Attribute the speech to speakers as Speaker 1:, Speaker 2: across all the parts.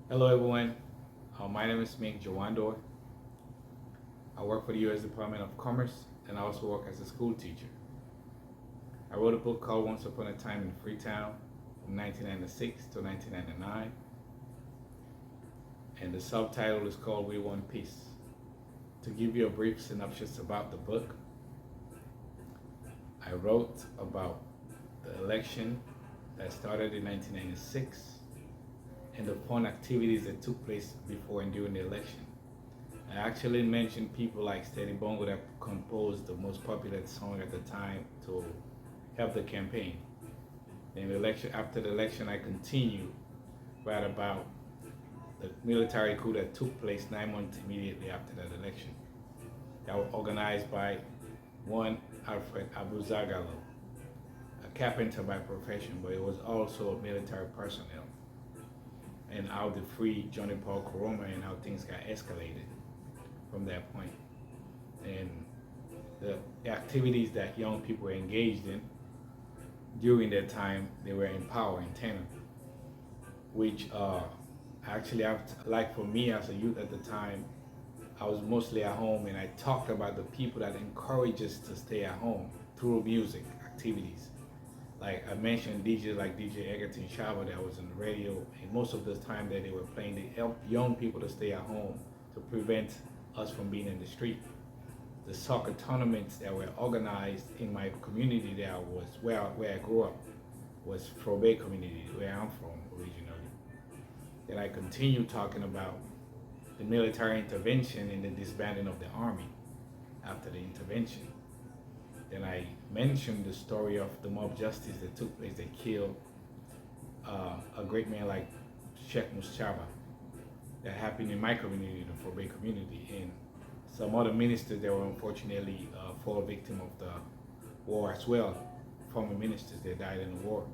Speaker 1: Hello everyone, my name is Mink, Jawando. I work for the U.S. Department of Commerce and I also work as a school teacher. I wrote a book called Once Upon a Time in Freetown from 1996 to 1999, and the subtitle is called We Want Peace. To give you a brief synopsis about the book, I wrote about the election that started in 1996 and the fun activities that took place before and during the election. I actually mentioned people like Steady Bongo that composed the most popular song at the time to help the campaign. In the election, after the election, I continued right about the military coup that took place 9 months immediately after that election. That was organized by one Alfred Abu Zagalo, a carpenter by profession, but it was also a military personnel, and how they freed Johnny Paul Koroma and how things got escalated from that point. And the activities that young people were engaged in during that time, they were in power in tenor, which actually, like for me as a youth at the time, I was mostly at home and I talked about the people that encourage us to stay at home through music activities. Like I mentioned, DJs like DJ Egerton Shaba that was on the radio, and most of the time that they were playing, they helped young people to stay at home to prevent us from being in the street. The soccer tournaments that were organized in my community that was where I grew up was Frobe community, where I'm from originally. Then I continued talking about the military intervention and the disbanding of the army after the intervention. Then I mentioned the story of the mob justice that took place that killed a great man like Sheikh Muschaba that happened in my community, the Forbay community, and some other ministers that were unfortunately fall victim of the war as well, former ministers that died in the war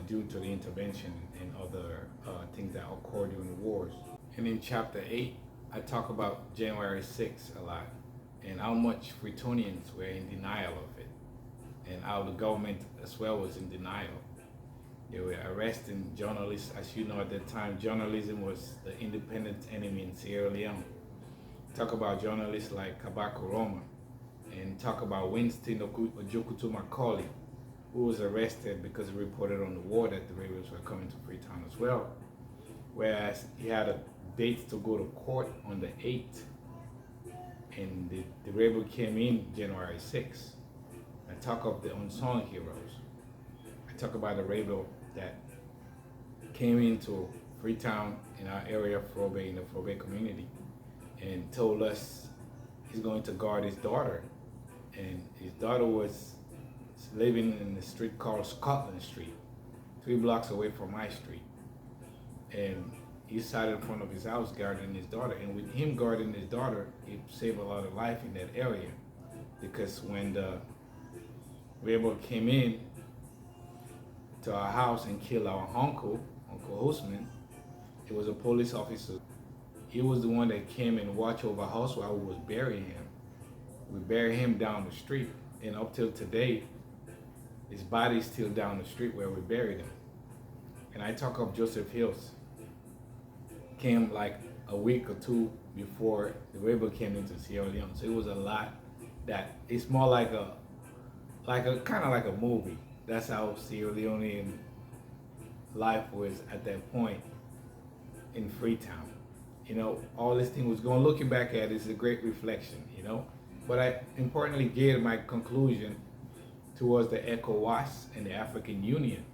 Speaker 1: due to the intervention and other things that occurred during the wars. And in chapter 8, I talk about January 6th a lot and how much Freetonians were in denial of it and how the government as well was in denial. They were arresting journalists. As you know, at that time, journalism was the independent enemy in Sierra Leone. Talk about journalists like Kabako Roma, and talk about Winston Ojukutu Macaulay, who was arrested because he reported on the war that the rebels were coming to Freetown as well. Whereas he had a date to go to court on the 8th, and the rebel came in January 6th. I talk of the unsung heroes. I talk about the rebel that came into Freetown in our area, Frobe, in the Frobe community, and told us he's going to guard his daughter. And his daughter was living in the street called Scotland Street, 3 blocks away from my street. And he sat in front of his house guarding his daughter. And with him guarding his daughter, it saved a lot of life in that area. Because when the rebel came in to our house and killed our uncle, Uncle Husman, it was a police officer. He was the one that came and watched over our house while we was burying him. We buried him down the street, and up till today, his body's still down the street where we buried him. And I talk of Joseph Hills. Came like a week or 2 before the rebel came into Sierra Leone. So it was a lot that it's more like a kind of like a movie. That's how Sierra Leonean life was at that point in Freetown. You know, all this thing was going. Looking back at it is a great reflection, you know. But I importantly gave my conclusion towards the ECOWAS and the African Union,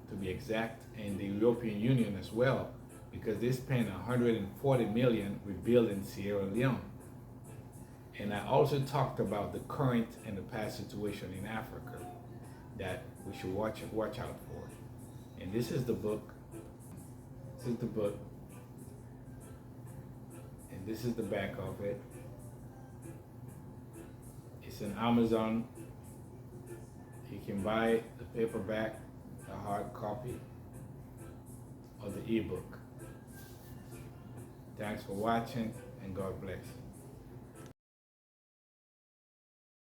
Speaker 1: to be exact, and the European Union as well, because they spent 140 million rebuilding Sierra Leone. And I also talked about the current and the past situation in Africa that we should watch out for. And this is the book. This is the book. And this is the back of it. It's in Amazon. You can buy the paperback, the hard copy, or the ebook. Thanks for watching, and God bless.